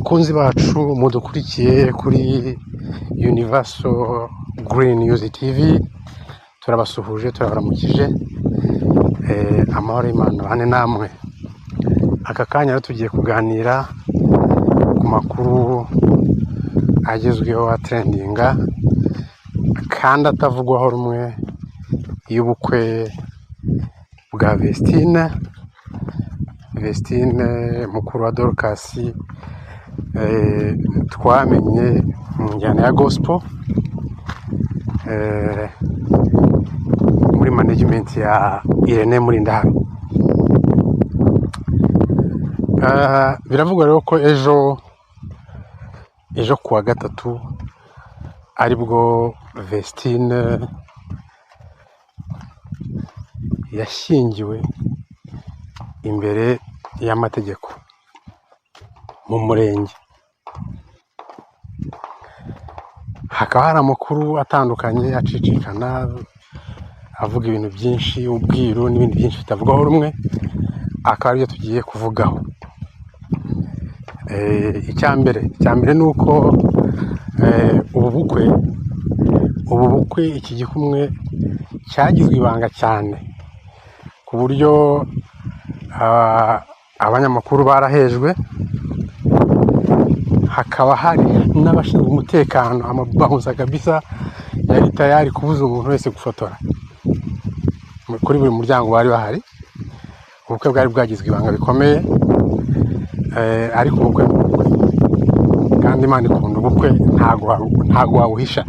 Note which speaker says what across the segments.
Speaker 1: bakunzi bacu mudukurikiye kuri Universal Green News TV, turabasuhuje turabaramukije. Amahoro y'Imana bane namwe. Aka kanya rero tugiye kuganira ku makuru agezweho trendinga kandi atavugwaho rumwe y'ubukwe bwa Vestine mukuru wa Dorcas, twamenye mu njyana ya gospel muri management ya Irene Murindahabi. Biravugwa rero ko ejo kuwa gatatu aribwo Vestine yashyingiwe imbere y'amategeko mu murenge. Hakaba hari amakuru atandukanye acicikana avuga ibintu byinshi, ubwiru n'ibindi byinshi bitavugwaho rumwe, akaba aribyo tugiye kuvugaho. Icya mbere ni uko ubu bukwe iki gikumwe cyagizwe ibanga cyane ku buryo abanyamakuru barahejwe, hakaba hari n'abashinzwe umutekano amabahuza kabisa yari tayari kubuza umuntu wese gufotora kuri buri muryango bari bahari. Ubukwe bwari bwagizwe ibanga bikomeye, ariko ubukwe kandi Imana ikunda ubukwe, ntago wabuhisha.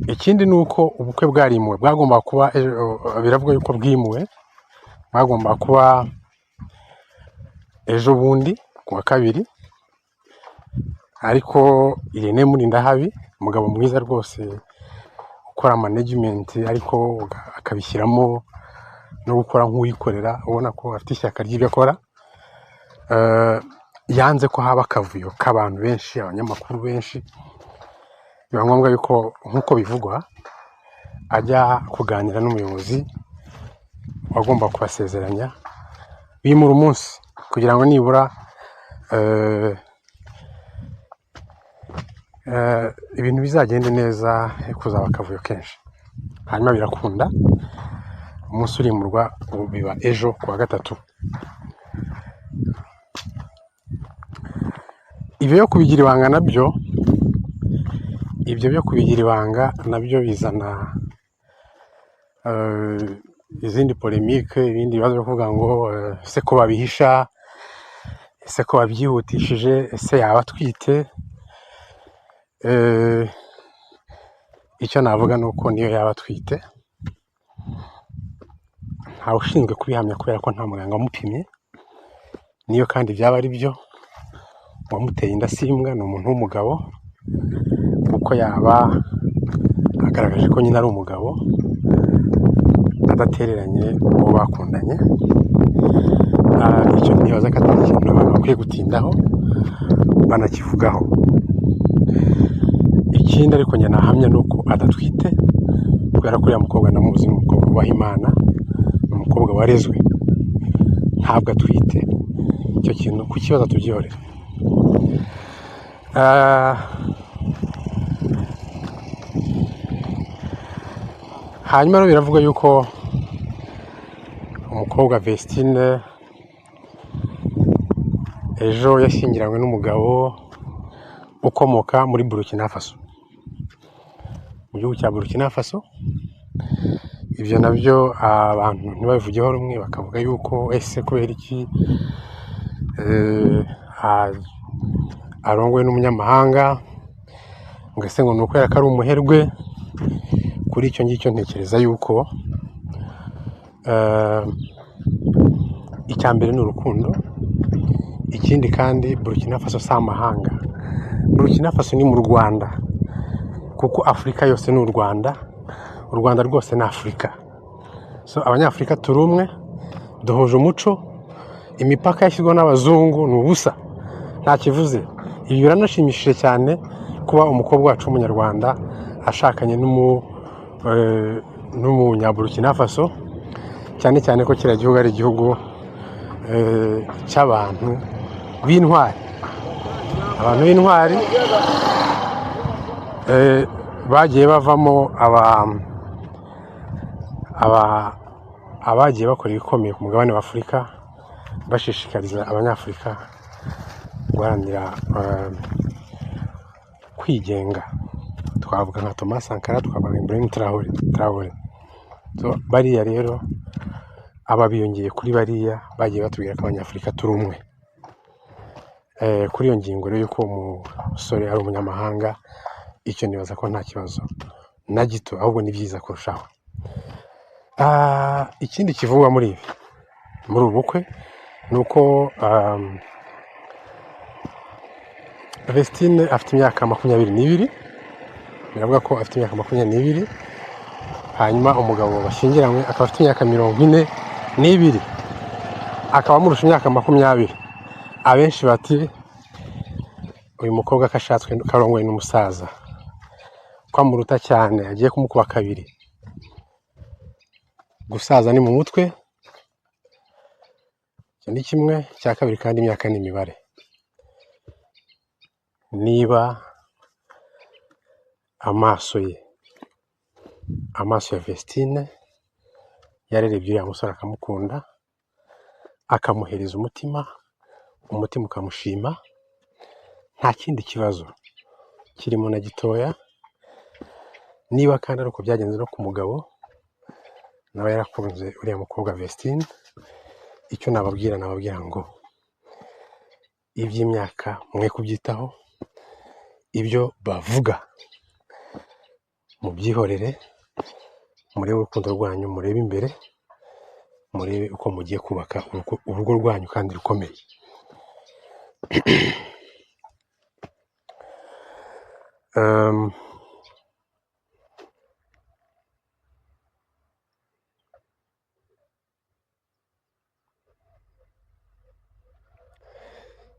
Speaker 1: Ikindi ni uko ubukwe bwarimuwe, bwagomba kuba biravuga yuko bwimuwe, bwagomba kuba ejo bundi kuwa kabiri, ariko Irene Murindahabi, umugabo mwiza rwose ukora management ariko akabishyiramo no gukora nk'uwikorera, ubona ko afite ishyaka ry'ibyo akora, yanze ko haba akavuyo k'abantu benshi, abanyamakuru benshi. Biba ngombwa yuko nk'uko bivugwa ajya kuganira n'umuyobozi wagomba kubasezeranya, bimura umunsi kugira ngo nibura ibintu bizagende neza, kuzaba akavuyo kenshi. Hanyuma birakunda, umunsi urimurwa, biba ejo kuwa gatatu. Ibyo byo kubigira ibanga nabyo bizana izindi polemique, ibindi bibazo byo kuvuga ngo ese ko babihisha, ese ko babyihutishije, ese yaba atwite. Icyo navuga ni uko niyo yaba atwite ntawe ushinzwe kubihamya kubera ko nta muganga wamupimye. Niyo kandi byaba ari byo, uwamuteye inda si imbwa, ni umuntu w'umugabo, kuko yaba agaragaje ko nyine ari umugabo adatereranye uwo bakundanye. Icyo nibaza ko atari ikintu abantu bakwiye gutindaho banakivugaho. Ikindi ariko njye nahamya ni uko adatwite, kubera ko uriya mukobwa namuzi, ni umukobwa wubaha Imana, ni umukobwa warezwe, ntabwo atwite. Icyo kintu ku kibazo tubyorere. Hanyuma rero biravuga yuko umukobwa Vestine ejo yashyingiranywe n'umugabo ukomoka muri Burkina Faso, mu gihugu cya Burkina Faso. Ibyo nabyo abantu ntibabivugeho rumwe, bakavuga yuko ese kubera iki arongowe n'umunyamahanga, ngo ese ngo ni ukubera ko ari umuherwe. Kuri icyo ngicyo ntekereza yuko icya mbere ni urukundo. Ikindi kandi Burkina Faso si amahanga, Burkina Faso ni mu Rwanda, kuko Afurika yose ni u Rwanda, u Rwanda rwose ni Afurika. So abanyafurika turi umwe, duhuje umuco. Imipaka yashyizweho n'abazungu ni ubusa, nta kivuze. Ibi biranashimishije cyane kuba umukobwa wacu w'umunyarwanda ashakanye n'umunyaburkina Faso, cyane cyane ko kiriya gihugu ari igihugu cy'abantu b'intwari, abantu b'intwari bagiye bavamo abagiye bakora ibikomeye ku mugabane wa Afurika, bashishikariza abanyafurika guharanira kwigenga. Twavuga nka Thomas Sankara, twavuga nka Ibrahim Traore. Bariya rero aba biyongeye kuri bariya bagiye batubwira ko abanyafurika turi umwe. Kuri iyo ngingo rero y'uko umusore ari umunyamahanga, icyo nibaza ko nta kibazo na gito, ahubwo ni byiza kurushaho. Ikindi kivugwa muri ubu bukwe ni uko Vestine afite imyaka 22, biravuga ko afite imyaka 22, hanyuma umugabo bashyingiranywe akaba afite imyaka 42, akaba amurusha imyaka 20. Abenshi bati uyu mukobwa kashatswe karongoye n'umusaza, ko amuruta cyane, agiye kumukuba kabiri. Gusaza ni mu mutwe, icyo ni kimwe. Cya kabiri kandi imyaka ni imibare. Niba amaso ya Vestine yarerebye uriya musore akamukunda, akamuhereza umutima ukamushima, nta kindi kibazo kirimo na gitoya. Niba kandi ari uko byagenze no ku mugabo nawe yarakunze uriya mukobwa Vestine, icyo nababwira ngo iby'imyaka mwe kubyitaho, ibyo bavuga mubyihorere, murebe urukundo rwanyu, murebe imbere, murebe uko mugiye kubaka urugo rwanyu kandi rukomeye.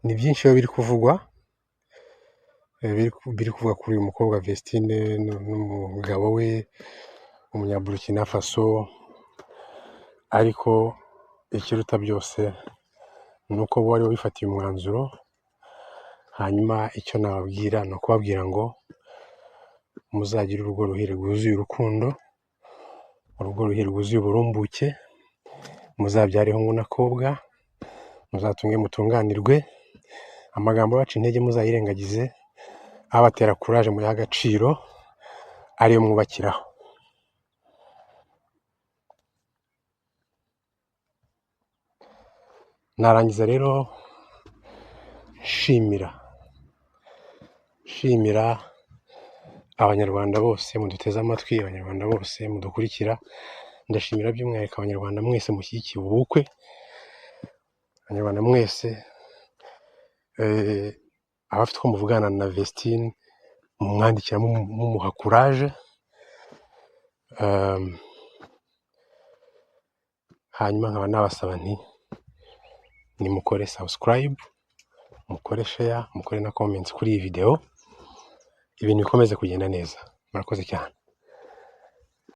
Speaker 1: Ni byinshi biba biri kuvugwa, biri kuvuga kuri uyu mukobwa Vestine n'umugabo we umunyaburukina Faso, ariko ikiruta byose ni uko bo wari wifatiye umwanzuro. Hanyuma icyo nababwira ni ukubabwira ngo muzagire urugo ruhire rwuzuye urukundo, urugo ruhire rwuzuye uburumbuke, muzabyare hungu n'akobwa, muzatunge mutunganirwe. Amagambo baca intege muzayirengagize, abatera kuraje muyahe agaciro, ariyo mwubakiraho. Narangiza rero nshimira abanyarwanda bose muduteze amatwi, abanyarwanda bose mudukurikira. Ndashimira by'umwihariko abanyarwanda mwese mushyigikiye ubu bukwe, abanyarwanda mwese abafite uko muvugana na Vestine mumwandikira mumuha courage. Hanyuma nkaba nabasaba nti nimukore subscribe, mukore share, mukore na comments kuri iyi video, ibintu bikomeze kugenda neza. Murakoze cyane.